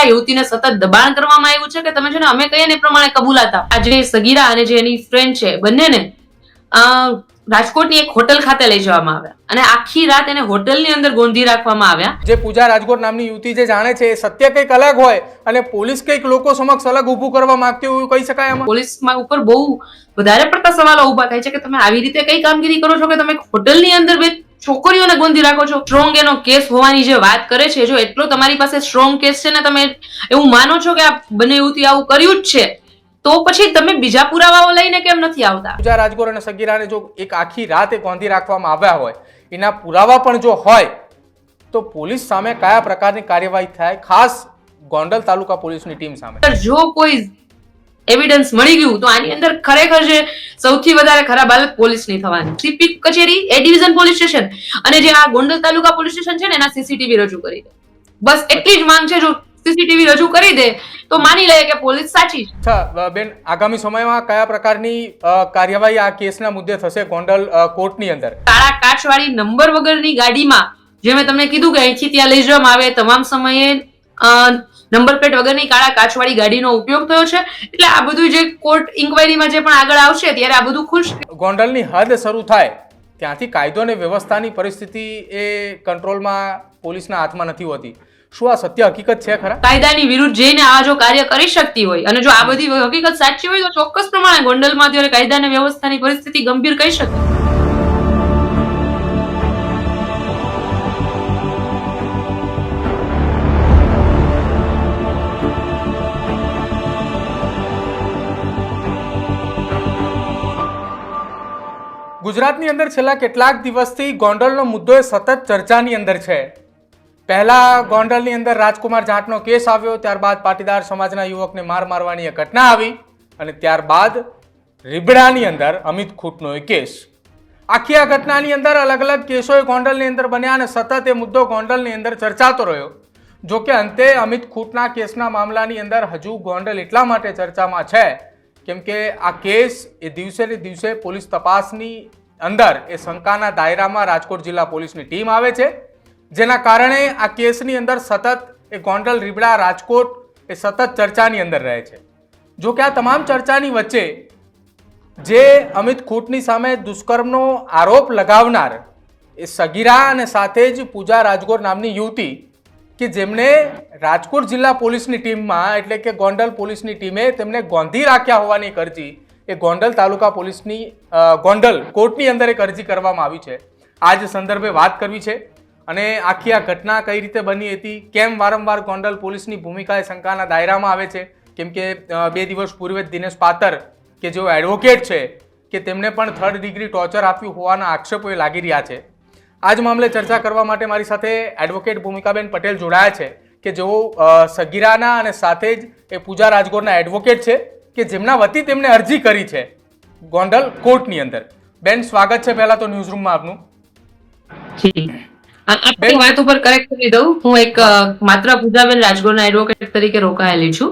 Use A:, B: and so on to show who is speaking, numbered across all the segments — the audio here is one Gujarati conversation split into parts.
A: આ યુવતીને સતત દબાણ કરવામાં આવ્યું છે કે તમે છે ને અમે કહીએ ને એ પ્રમાણે કબૂલાતા. આ જે સગીરા અને જે એની ફ્રેન્ડ છે બંનેને રાજકોટની એક હોટલ ખાતે લઈ જવામાં આવ્યા અને આખી રાત એને હોટલની અંદર ગોંધી રાખવામાં આવ્યા.
B: જે પૂજા રાજકોટ નામની યુવતી જે જાણે છે એ સત્ય કંઈક અલગ હોય અને પોલીસ કંઈક લોકો સમક્ષ અલગ ઊભું કરવા માંગતી હોય કહી શકાય. આમાં
A: પોલીસમાં ઉપર બહુ વધારે પડતા સવાલો ઉભા થાય છે કે તમે આવી રીતે કઈ કામગીરી કરો છો કે તમે હોટલની અંદર બે છોકરીઓને ગોંધી રાખો છો. સ્ટ્રોંગ એનો કેસ હોવાની જે વાત કરે છે, જો એટલો તમારી પાસે સ્ટ્રોંગ કેસ છે ને તમે એવું માનો છો કે આ બંને યુવતી આવું કર્યું જ છે, તો પછી તમે બીજા પુરાવાઓ લઈને કેમ નથી આવતા?
B: પૂજા રાજકોટ અને સગીરાને જો એક આખી રાત ગોંધી રાખવામાં આવ્યા હોય, એના પુરાવા પણ જો હોય તો પોલીસ સામે કયા પ્રકારની કાર્યવાહી થાય, ખાસ ગોંડલ તાલુકા પોલીસની ટીમ સામે?
A: જો કોઈ એવિડન્સ મળી ગયું તો આની અંદર ખરેખર જે સૌથી વધારે ખરાબ હાલત પોલીસની થવાની. સીપી કચેરી, એ ડિવિઝન પોલીસ સ્ટેશન અને જે આ ગોંડલ તાલુકા પોલીસ સ્ટેશન છે ને એના સીસીટીવી રજૂ કરી દે. બસ એટલી જ માંગ છે. જો સીસીટીવી રજૂ કરી દે તો માની લે કે પોલીસ સાચી છે.
B: બેન, આગામી સમયમાં કયા પ્રકારની કાર્યવાહી આ કેસના મુદ્દે થશે ગોંડલ કોર્ટની અંદર?
A: કાળા કાચવાળી નંબર વગરની ગાડીમાં જે મેં તમને કીધું કે અહીંથી ત્યાં લઈ જવામાં આવે તમામ સમયે નંબર પ્લેટ વગરની કાળા કાચવાળી ગાડીનો ઉપયોગ થયો છે. એટલે આ બધું જે કોર્ટ ઇન્ક્વાયરીમાં જે પણ આગળ આવશે ત્યારે આ બધું ખુલશે.
B: ગોંડલની હદ શરૂ થાય ત્યાંથી કાયદો અને વ્યવસ્થાની પરિસ્થિતિ એ કંટ્રોલમાં પોલીસના હાથમાં નથી હોતી. શું આ સત્ય હકીકત છે ખરા?
A: કાયદાની વિરુદ્ધ જઈને આ જો કાર્ય કરી શકતી હોય અને જો આ બધી હકીકત સાચી હોય તો ચોક્કસ પ્રમાણે ગોંડલમાં અત્યારે કાયદા અને વ્યવસ્થાની પરિસ્થિતિ ગંભીર કહી શકાય.
B: ગુજરાતની અંદર છેલ્લા કેટલાક દિવસથી ગોંડલનો મુદ્દો એ સતત ચર્ચાની અંદર છે. પહેલા ગોંડલની અંદર રાજકુમાર જાટનો કેસ આવ્યો, ત્યારબાદ પાટીદાર સમાજના યુવકને મારવાની એક ઘટના આવી અને ત્યારબાદ રીબડાની અંદર અમિત ખૂંટનો એક કેસ. આખી આ ઘટનાની અંદર અલગ અલગ કેસો ગોંડલની અંદર બન્યા અને સતત એ મુદ્દો ગોંડલની અંદર ચર્ચાતો રહ્યો. જો કે અંતે અમિત ખૂંટના કેસના મામલાની અંદર હજુ ગોંડલ એટલા માટે ચર્ચામાં છે કેમ કે આ કેસ એ દિવસે ને દિવસે પોલીસ તપાસની અંદર એ શંકાના દાયરામાં રાજકોટ જિલ્લા પોલીસની ટીમ આવે છે, જેના કારણે આ કેસની અંદર સતત એ ગોંડલ, રીબડા, રાજકોટ એ સતત ચર્ચાની અંદર રહે છે. જો કે આ તમામ ચર્ચાની વચ્ચે જે અમિત ખૂંટની સામે દુષ્કર્મનો આરોપ લગાવનાર એ સગીરા અને સાથે જ પૂજા રાજકોટ નામની યુવતી કે જેમને રાજકોટ જિલ્લા પોલીસની ટીમમાં એટલે કે ગોંડલ પોલીસની ટીમે તેમને ગોંધી રાખ્યા હોવાની એક અરજી એ ગોંડલ તાલુકા પોલીસની ગોંડલ કોર્ટની અંદર એક અરજી કરવામાં આવી છે. આ જ સંદર્ભે વાત કરવી છે અને આખી આ ઘટના કઈ રીતે બની હતી, કેમ વારંવાર ગોંડલ પોલીસની ભૂમિકા એ શંકાના દાયરામાં આવે છે, કેમ કે 2 દિવસ પૂર્વે દિનેશ પાતર કે જેઓ એડવોકેટ છે કે તેમને પણ 3rd ડિગ્રી ટોર્ચર આપ્યું હોવાના આક્ષેપો એ લાગી રહ્યા છે. આ જ મામલે ચર્ચા કરવા માટે મારી સાથે એડવોકેટ ભૂમિકાબેન પટેલ જોડાયા છે કે જેઓ સગીરાના અને સાથે જ એ પૂજા રાજકોટના એડવોકેટ છે કે જેમના વતી તેમને અરજી કરી છે ગોંડલ કોર્ટની અંદર. બેન, સ્વાગત છે પહેલા તો ન્યૂઝરૂમમાં આપનું.
A: આપણી વાત ઉપર કરેક્ટ કરી દઉં, હું એક માત્ર પૂજાબેન રાજકોટના એડવોકેટ તરીકે રોકાયેલી છું.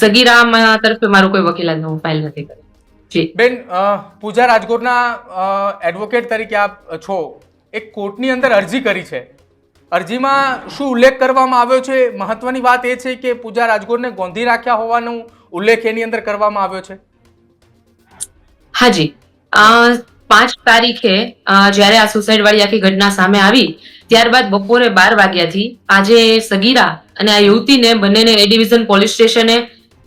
A: સગીરા તરફે મારું કોઈ વકીલાત હું ફાઇલ નથી કરી.
B: બેન, પૂજા રાજકોટના એડવોકેટ તરીકે આપ છો, એક કોર્ટની અંદર અરજી કરી છે. અરજીમાં શું ઉલ્લેખ કરવામાં આવ્યો છે? મહત્વની વાત એ છે કે પૂજા રાજકોટને ગોંધી રાખ્યા હોવાનો ઉલ્લેખ એની અંદર કરવામાં આવ્યો છે.
A: હાજી, 5 તારીખે જ્યારે આ સુસાઇડ વાળી આખી ઘટના સામે આવી ત્યારબાદ બપોરે 12 વાગ્યાથી આજે સગીરા અને આ યુવતીને બંનેને એ ડિવિઝન પોલીસ સ્ટેશને,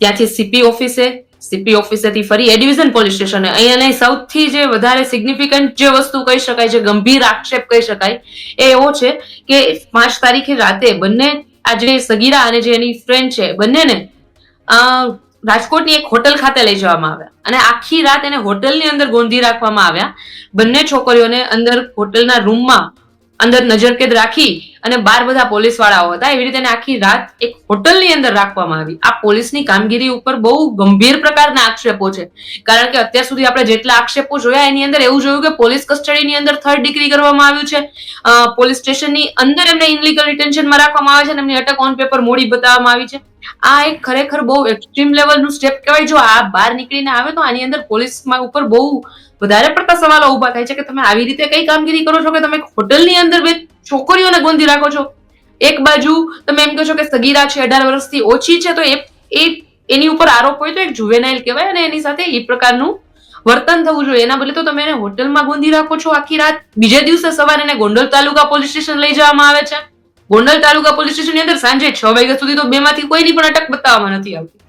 A: ત્યાંથી સીપી ઓફિસેથી ફરી એ ડિવિઝન પોલીસ સ્ટેશને, અહીંયા સૌથી જે વધારે સિગ્નિફિકન્ટ જે વસ્તુ કહી શકાય, જે ગંભીર આક્ષેપ કહી શકાય એ એવો છે કે 5 તારીખે રાતે બંને આ જે સગીરા અને જે એની ફ્રેન્ડ છે બંનેને રાજકોટની એક હોટલ ખાતે લઈ જવામાં આવ્યા અને આખી રાત એને હોટલની અંદર ગોંધી રાખવામાં આવ્યા. બંને છોકરીઓને અંદર હોટલના રૂમમાં અંદર નજરકેદ રાખી અને 12 બધા પોલીસ વાળાઓ હતા. એવી રીતે આખી રાત એક હોટલની અંદર રાખવામાં આવી. આ પોલીસની કામગીરી ઉપર બહુ ગંભીર પ્રકારના આક્ષેપો છે, કારણ કે અત્યાર સુધી આપણે જેટલા આક્ષેપો જોયા એની અંદર એવું જોયું કે પોલીસ કસ્ટડીની અંદર 3rd ડિગ્રી કરવામાં આવ્યું છે, પોલીસ સ્ટેશનની અંદર એમને ઇનલીગલ ડિટેન્શનમાં રાખવામાં આવે છે અને એમની અટક ઓન પેપર મોડી બતાવવામાં આવી છે. આ એક ખરેખર બહુ એક્સ્ટ્રીમ લેવલનું સ્ટેપ કહેવાય. જો આ બહાર નીકળીને આવે તો આની અંદર પોલીસમાં ઉપર બહુ વધારે પડતા સવાલો ઉભા થાય છે કે તમે આવી રીતે કઈ કામગીરી કરો છો કે તમે હોટલની અંદર બે છોકરીઓને ગોંધી રાખો છો. એક બાજુ તમે એમ કહો છો કે સગીરા છે, 18 વર્ષથી ઓછી છે, તો એ એની ઉપર આરોપ હોય તો એક જુવેનાઇલ કહેવાય અને એની સાથે એ પ્રકારનું વર્તન થવું જોઈએ. એના બદલે તો તમે એને હોટલમાં ગોંધી રાખો છો આખી રાત. બીજે દિવસે સવારે એને ગોંડલ તાલુકા પોલીસ સ્ટેશન લઈ જવામાં આવે છે. ગોંડલ તાલુકા પોલીસ સ્ટેશનની અંદર સાંજે 6 વાગ્યા સુધી તો બેમાંથી કોઈની પણ અટક બતાવવામાં નથી આવતી.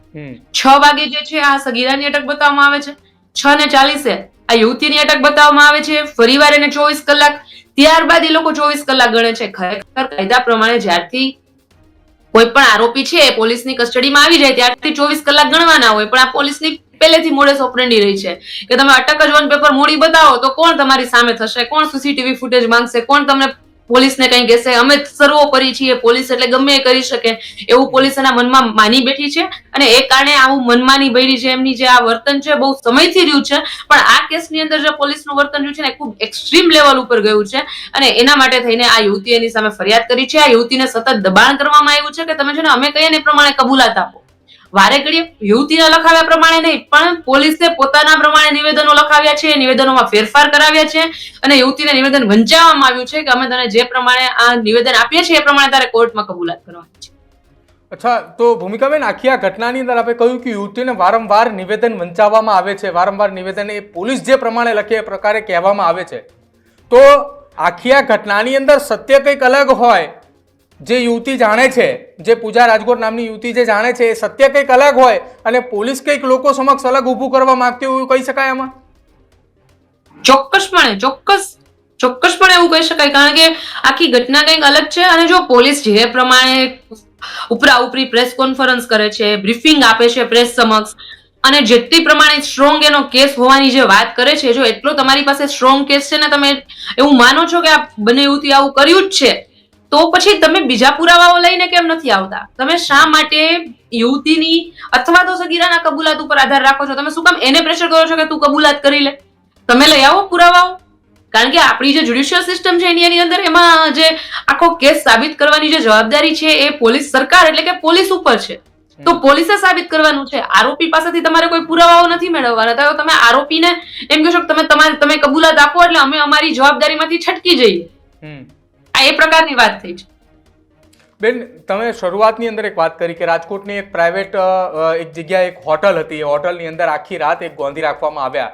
A: 6 વાગે જે છે આ સગીરાની અટક બતાવવામાં આવે છે, 6:40 આ યુવતીની અટક બતાવવામાં આવે છે, ફરીવાર એને 24 કલાક, ત્યારબાદ એ લોકો 24 કલાક ગણે છે. ખરેખર કાયદા પ્રમાણે જ્યારથી કોઈ પણ આરોપી છે પોલીસની કસ્ટડીમાં આવી જાય ત્યારથી 24 કલાક ગણવાના હોય, પણ આ પોલીસની પહેલેથી મોડેસ ઓપરેન્ડી રહી છે કે તમે અટક જ ઓન પેપર મોડી બતાવો તો કોણ તમારી સામે થશે, કોણ સીસીટીવી ફૂટેજ માંગશે, કોણ તમને પોલીસને કઈ કહેશે, અમે સર્વોપરી છીએ, પોલીસ એટલે ગમે એ કરી શકે, એવું પોલીસ એના મનમાં માની બેઠી છે. અને એ કારણે આવું મનમાની બૈરી છે એમની જે આ વર્તન છે બહુ સમયથી રહ્યું છે, પણ આ કેસની અંદર જે પોલીસનું વર્તન રહ્યું છે ને ખૂબ એક્સ્ટ્રીમ લેવલ ઉપર ગયું છે અને એના માટે થઈને આ યુવતીએ એની સામે ફરિયાદ કરી છે. આ યુવતીને સતત દબાણ કરવામાં આવ્યું છે કે તમે છે ને અમે કહીએ ને એ પ્રમાણે કબૂલાત આપો. વારે ઘડીએ યુવતીના લખાવ્યા પ્રમાણે નહીં, પણ પોલીસે પોતાના પ્રમાણે નિવેદનો લખાવ્યા છે, નિવેદનોમાં ફેરફાર કરાવ્યા છે અને યુવતીને નિવેદન વંચાવવામાં આવ્યું છે કે અમે તને જે પ્રમાણે આ નિવેદન આપીએ છીએ એ પ્રમાણે તારે કોર્ટમાં કબૂલાત કરવાની છે.
B: અચ્છા, તો ભૂમિકાબેન, આખી આ ઘટનાની અંદર આપણે કહ્યું કે યુવતીને વારંવાર નિવેદન વંચાવવામાં આવે છે, વારંવાર નિવેદન એ પોલીસ જે પ્રમાણે લખે એ પ્રકારે કહેવામાં આવે છે, તો આખી આ ઘટનાની અંદર સત્ય કંઈક અલગ હોય, જે યુવતી જાણે છે, જે પૂજા રાજગોર નામની યુવતી જે જાણે છે એ સત્ય કંઈક અલગ હોય અને પોલીસ કંઈક લોકો સમક્ષ અલગ ઊભું કરવા માંગતી હોય, એવું કહી શકાય આમાં?
A: ચોક્કસપણે એવું કહી શકાય, કારણ કે આખી ઘટના કંઈક અલગ છે. અને જો પોલીસ જે પ્રમાણે ઉપરા ઉપરી પ્રેસ કોન્ફરન્સ કરે છે, બ્રીફિંગ આપે છે પ્રેસ સમક્ષ, અને જેટલી પ્રમાણે સ્ટ્રોંગ એનો કેસ હોવાની જે વાત કરે છે, જો એટલો તમારી પાસે સ્ટ્રોંગ કેસ છે ને તમે એવું માનો છો કે આ બંને યુવતી આવું કર્યું જ છે, તો પછી તમે બીજા પુરાવાઓ લઈને કેમ નથી આવતા? તમે શા માટે યુવતીની અથવા તો સગીરાના કબૂલાત ઉપર આધાર રાખો છો? તમે શું કામ એને પ્રેશર કરો છો કે તું કબૂલાત કરી લે? તમે લઈ આવો પુરાવાઓ. કારણ કે આપણી જે જ્યુડિશિયલ સિસ્ટમ છે એની અંદર એમાં જે આખો કેસ સાબિત કરવાની જે જવાબદારી છે એ પોલીસ સરકાર એટલે કે પોલીસ ઉપર છે. તો પોલીસે સાબિત કરવાનું છે. આરોપી પાસેથી તમારે કોઈ પુરાવાઓ નથી મેળવવાના. તો તમે આરોપીને એમ કહો છો કે તમે કબૂલાત આપો એટલે અમે અમારી જવાબદારીમાંથી છટકી જઈએ. આ એ પ્રકારની વાત થઈ છે.
B: બેન, તમે શરૂઆતની અંદર એક વાત કરી કે રાજકોટની એક પ્રાઇવેટ એક જગ્યાએ એક હોટલ હતી, એ હોટલની અંદર આખી રાત એક ગોંધી રાખવામાં આવ્યા.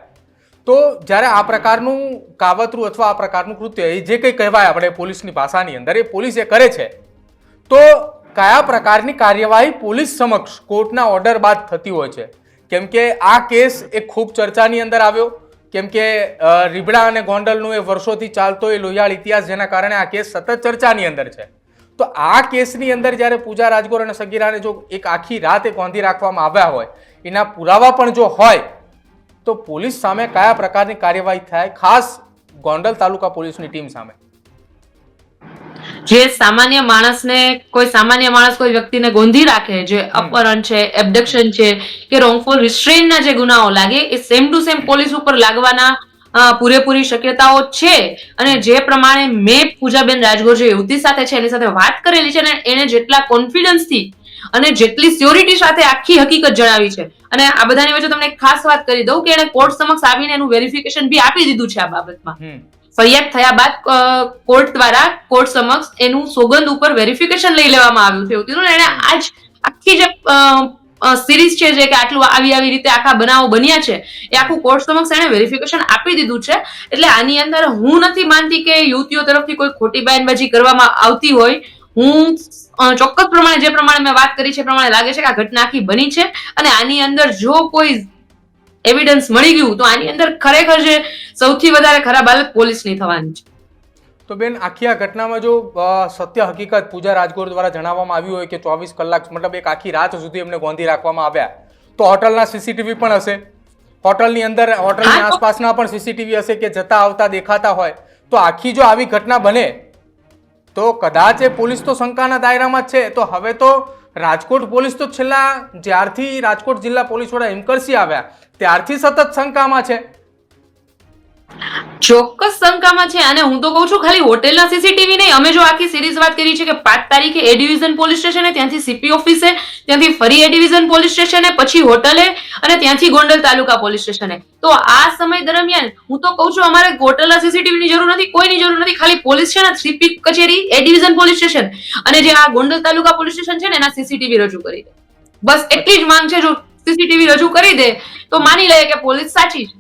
B: તો જ્યારે આ પ્રકારનું કાવતરું અથવા આ પ્રકારનું કૃત્ય એ જે કંઈ કહેવાય આપણે પોલીસની ભાષાની અંદર એ પોલીસે કરે છે, તો કયા પ્રકારની કાર્યવાહી પોલીસ સમક્ષ કોર્ટના ઓર્ડર બાદ થતી હોય છે? કેમ કે આ કેસ એ ખૂબ ચર્ચાની અંદર આવ્યો, કેમ કે રીબડા અને ગોંડલનું એ વર્ષોથી ચાલતો એ લોહિયાળ ઇતિહાસ, જેના કારણે આ કેસ સતત ચર્ચાની અંદર છે. તો આ કેસની અંદર જ્યારે પૂજા રાજગોર અને સગીરાને જો એક આખી રાત એ ગોંધી રાખવામાં આવ્યા હોય, એના પુરાવા પણ જો હોય, તો પોલીસ સામે કયા પ્રકારની કાર્યવાહી થાય, ખાસ ગોંડલ તાલુકા પોલીસની ટીમ સામે?
A: જે સામાન્ય માણસ કોઈ વ્યક્તિને ગોંધી રાખે, જે અપહરણ છે, એબડક્શન છે કે રોંગફુલ રિસ્ટ્રેઇનના જે ગુનાઓ લાગે એ સેમ ટુ સેમ પોલીસ ઉપર લાગવાના પૂરેપૂરી શક્યતાઓ છે. અને જે પ્રમાણે મેં પૂજાબેન રાજગોર જે યુવતી સાથે છે એની સાથે વાત કરેલી છે ને, એને જેટલા કોન્ફિડન્સથી અને જેટલી સ્યોરિટી સાથે આખી હકીકત જણાવી છે, અને આ બધાની વચ્ચે તમને એક ખાસ વાત કરી દઉં કે એને કોર્ટ સમક્ષ આવીને એનું વેરિફિકેશન બી આપી દીધું છે. આ બાબતમાં ફરિયાદ થયા બાદ કોર્ટ દ્વારા કોર્ટ સમક્ષ એનું સોગંદ ઉપર વેરિફિકેશન લઈ લેવામાં આવ્યું છે યુવતીનું. એને આજ આખી જે સિરીઝ છે જે કે આટલું આવી રીતે આખા બનાવો બન્યા છે એ આખું કોર્ટ સમક્ષ એને વેરિફિકેશન આપી દીધું છે. એટલે આની અંદર હું નથી માનતી કે યુવતીઓ તરફથી કોઈ ખોટી બયાનબાજી કરવામાં આવતી હોય. હું ચોક્કસ પ્રમાણે જે પ્રમાણે મેં વાત કરી છે એ પ્રમાણે લાગે છે કે આ ઘટના આખી બની છે, અને આની અંદર જો કોઈ એવિડન્સ મળી ગયું તો આની અંદર ખરેખર જે સૌથી વધારે ખરાબ હાલત પોલીસની થવાની છે.
B: તો બેન, આખી આ ઘટનામાં જો સત્ય હકીકત પૂજા રાજગોર દ્વારા જણાવવામાં આવ્યું હોય કે 24 કલાક મતલબ એક આખી રાત સુધી એમને ગોંધી રાખવામાં આવ્યા, તો હોટલના સીસીટીવી પણ હશે, હોટલની અંદર હોટલની આસપાસના પણ સીસીટીવી હશે કે જતા આવતા દેખાતા હોય. તો આખી જો આવી ઘટના બને તો કદાચ એ પોલીસ તો શંકાના દાયરામાં જ છે. તો હવે તો રાજકોટ પોલીસ તો છેલ્લા જ્યારથી રાજકોટ જિલ્લા પોલીસ વડા હિમકરસિંહ આવ્યા ત્યારથી સતત શંકામાં છે.
A: ચોક્કસ શંકામાં છે. અને હું તો કહું છું ખાલી હોટેલના સીસીટીવી નહીં, અમે જો આખી સિરીઝ વાત કરી છે કે 5 તારીખે એ ડિવિઝન પોલીસ સ્ટેશને, ત્યાંથી સીપી ઓફિસે, ત્યાંથી ફરી એ ડિવિઝન પોલીસ સ્ટેશને, પછી હોટલે અને ત્યાંથી ગોંડલ તાલુકા પોલીસ સ્ટેશને. તો આ સમય દરમિયાન હું તો કહું છું અમારે હોટલના સીસીટીવીની જરૂર નથી, કોઈની જરૂર નથી. ખાલી પોલીસ છે ને, સીપી કચેરી, એ ડિવિઝન પોલીસ સ્ટેશન અને જે આ ગોંડલ તાલુકા પોલીસ સ્ટેશન છે ને, એના સીસીટીવી રજૂ કરી દે. બસ એટલી જ માંગ છે. જો સીસીટીવી રજૂ કરી દે તો માની લઈએ કે પોલીસ સાચી છે.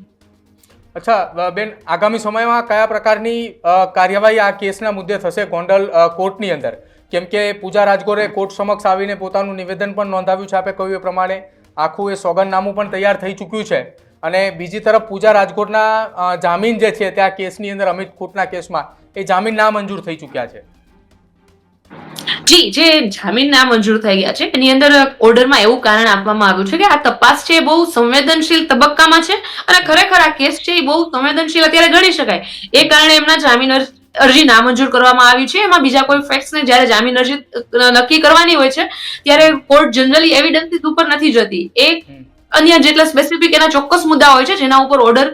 B: અચ્છા બેન, આગામી સમયમાં કયા પ્રકારની કાર્યવાહી આ કેસના મુદ્દે થશે ગોંડલ કોર્ટની અંદર? કેમ કે પૂજા રાજગોરે કોર્ટ સમક્ષ આવીને પોતાનું નિવેદન પણ નોંધાવ્યું છે. આપે કહ્યું એ પ્રમાણે આખું એ સોગંદનામું પણ તૈયાર થઈ ચૂક્યું છે. અને બીજી તરફ પૂજા રાજકોટના જામીન જે છે ત્યાં કેસની અંદર, અમિત ખૂટના કેસમાં, એ જામીન નામંજૂર થઈ ચૂક્યા છે.
A: જી, જે જામીન નામંજૂર થઈ ગયા છે એની અંદર ઓર્ડરમાં એવું કારણ આપવામાં આવ્યું છે કે આ તપાસ છે એ બહુ સંવેદનશીલ તબક્કામાં છે અને ખરેખર આ કેસ છે એ બહુ સંવેદનશીલ અત્યારે ગણી શકાય. એ કારણે એમના જામીન અરજી નામંજૂર કરવામાં આવી છે. એમાં બીજા કોઈ ફેક્ટ્સને જ્યારે જામીન અરજી નક્કી કરવાની હોય છે ત્યારે કોર્ટ જનરલી એવિડન્સીસ ઉપર નથી જતી. એ અન્ય જેટલા સ્પેસિફિક એના ચોક્કસ મુદ્દા હોય છે જેના ઉપર ઓર્ડર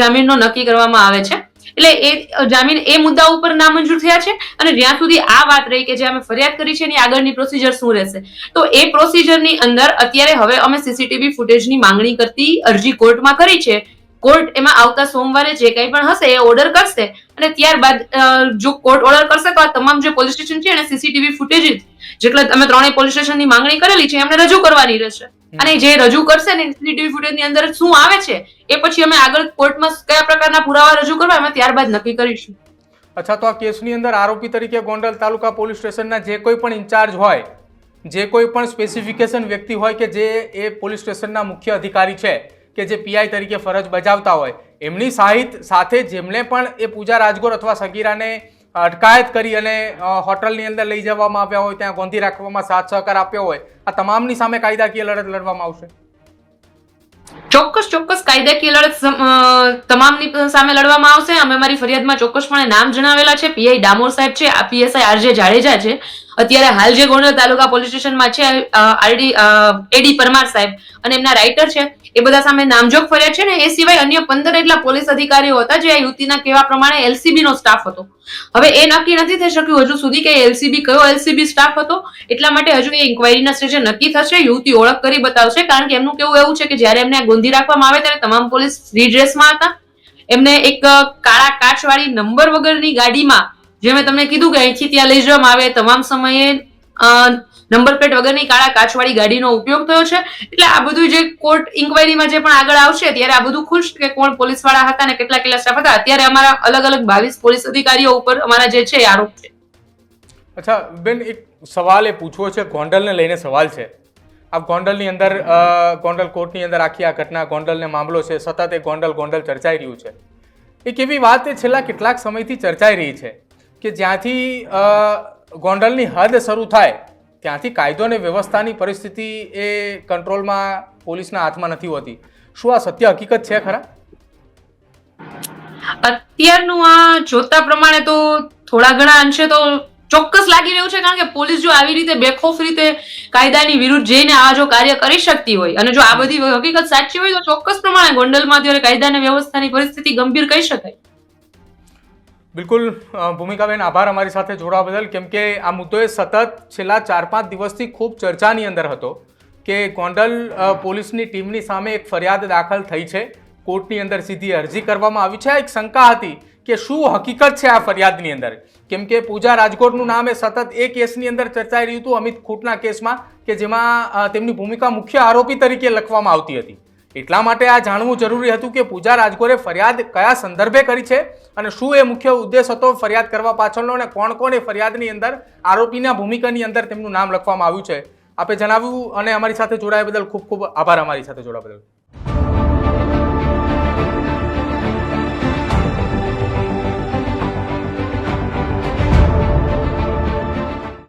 A: જામીનનો નક્કી કરવામાં આવે છે. એટલે એ જામીન એ મુદ્દા ઉપર નામંજૂર થયા છે. અને જ્યાં સુધી આ વાત રહી કે જે અમે ફરિયાદ કરી છે એની આગળની પ્રોસિજર શું રહેશે, તો એ પ્રોસિજરની અંદર અત્યારે હવે અમે સીસીટીવી ફૂટેજની માંગણી કરતી અરજી કોર્ટમાં કરી છે. કોર્ટ એમાં આવતા સોમવારે જે કંઈ પણ હશે એ ઓર્ડર કરશે અને ત્યારબાદ જો કોર્ટ ઓર્ડર કરશે તો આ તમામ જે પોલીસ સ્ટેશન છે એને સીસીટીવી ફૂટેજ જેટલા અમે ત્રણેય પોલીસ સ્ટેશનની માંગણી કરેલી છે એમને રજૂ કરવાની રહેશે. અને જે રજૂ કરશે ને સીસીટીવી ફૂટેજની અંદર શું આવે છે એ પછી અમે આગળ કોર્ટમાં કયા પ્રકારના પુરાવા રજૂ કરવા અમે ત્યારબાદ નક્કી કરીશું.
B: અચ્છા, તો આ કેસની અંદર આરોપી તરીકે ગોંડલ તાલુકા પોલીસ સ્ટેશનના જે કોઈ પણ ઇન્ચાર્જ હોય, જે કોઈ પણ સ્પેસિફિકેશન વ્યક્તિ હોય કે જે એ પોલીસ સ્ટેશનના મુખ્ય અધિકારી છે કે જે પીઆઈ તરીકે ફરજ બજાવતા હોય, એમની સાથે જેમણે પણ એ પૂજા રાજગોર અથવા સગીરાને અટકાયત કરી અને હોટલની અંદર લઈ જવામાં આવ્યા હોય, ત્યાં ગોંધી રાખવામાં સાથ સહકાર આપ્યો હોય, આ તમામની સામે કાયદાકીય લડત લડવામાં આવશે.
A: ચોક્કસ કાયદાકીય લડત તમામની સામે લડવામાં આવશે. અમે અમારી ફરિયાદમાં ચોક્કસપણે નામ જણાવેલા છે. પીઆઈ ડામોર સાહેબ છે, આ પીએસઆઈ આરજે જાડેજા છે, અત્યારે હાલ જે ગોંડલ તાલુકા પોલીસ સ્ટેશનમાં છે એડી પરમાર સાહેબ અને એમના રાઇટર છે, એ બધા સામે નામજોગ ફરિયાદ છે ને. એ સિવાય અન્ય 15 એટલા પોલીસ અધિકારીઓ હતા જે આ યુવતીના કહેવા પ્રમાણે એલસીબી નો સ્ટાફ હતો. હવે એ નક્કી નથી થઈ શક્યું હજુ સુધી કે એલસીબી કયો એલસીબી સ્ટાફ હતો. એટલા માટે હજુ એ ઇન્ક્વાયરીના સ્ટેજે નક્કી થશે. યુવતી ઓળખ કરી બતાવશે. કારણ કે એમનું કેવું એવું છે કે જ્યારે એમને ગોંધી રાખવામાં આવે ત્યારે તમામ પોલીસ ફ્રી ડ્રેસમાં હતા. એમને એક કાળા કાચવાળી નંબર વગરની ગાડીમાં, જે મેં તમને કીધું કે અહીંથી ત્યાં લઈ જવામાં આવે, તમામ સમયે નંબર પ્લેટ વગરની કાળા કાચવાળી ગાડીનો ઉપયોગ થયો છે. એટલે આ બધું જે કોર્ટ ઇન્ક્વાયરીમાં જે પણ આગળ આવશે ત્યારે આ બધું ખુલશે કે કોણ પોલીસ વાળા હતા અને કેટલા કેટલા સ્ટાફ હતા. અત્યારે અમારા અલગ અલગ 22 પોલીસ અધિકારીઓ ઉપર અમારા જે છે આરોપ છે.
B: અચ્છા બેન, એક સવાલ એ પૂછવો છે, ગોંડલને લઈને સવાલ છે. આ ગોંડલની અંદર ગોંડલ કોર્ટની અંદર આખી આ ઘટના, ગોંડલને મામલો છે, સતત એ ગોંડલ ચર્ચાઈ રહ્યું છે. એક એવી વાત એ છેલ્લા કેટલાક સમયથી ચર્ચાઈ રહી છે કે જ્યાંથી ગોંડલની હદ શરૂ થાય ત્યાંથી કાયદો અને વ્યવસ્થાની પરિસ્થિતિ એ કંટ્રોલમાં પોલીસના હાથમાં નથી હોતી. શું આ સત્ય હકીકત છે ખરા?
A: અત્યારનું આ જોતા પ્રમાણે તો થોડા ઘણા અંશે તો ચોક્કસ લાગી રહ્યું છે. કારણ કે પોલીસ જો આવી રીતે બેખોફ રીતે કાયદાની વિરુદ્ધ જઈને આ જો કાર્ય કરી શકતી હોય અને જો આ બધી હકીકત સાચી હોય તો ચોક્કસ પ્રમાણે ગોંડલમાં અત્યારે કાયદા અને વ્યવસ્થાની પરિસ્થિતિ ગંભીર કહી શકાય.
B: બિલકુલ ભૂમિકાબેન, આભાર અમારી સાથે જોડાવા બદલ. કેમ કે આ મુદ્દો એ સતત છેલ્લા 4-5 દિવસથી ખૂબ ચર્ચાની અંદર હતો કે ગોંડલ પોલીસની ટીમની સામે એક ફરિયાદ દાખલ થઈ છે, કોર્ટની અંદર સીધી અરજી કરવામાં આવી છે. એક શંકા હતી કે શું હકીકત છે આ ફરિયાદની અંદર. કેમ કે પૂજા રાજકોટનું નામ એ સતત એ કેસની અંદર ચર્ચાઈ રહ્યું હતું, અમિત ખૂટના કેસમાં, કે જેમાં તેમની ભૂમિકા મુખ્ય આરોપી તરીકે લખવામાં આવતી હતી. એટલા માટે આ જાણવું જરૂરી હતું કે પૂજા રાજગોરે ફરિયાદ કયા સંદર્ભે કરી છે અને શું એ મુખ્ય ઉદ્દેશ હતો ફરિયાદ કરવા પાછળનો, અને કોણ કોણ એ ફરિયાદની અંદર આરોપીના ભૂમિકાની અંદર તેમનું નામ લખવામાં આવ્યું છે. આપે જણાવ્યું અને અમારી સાથે જોડાયા બદલ ખૂબ ખૂબ આભાર. અમારી સાથે જોડાવા બદલ.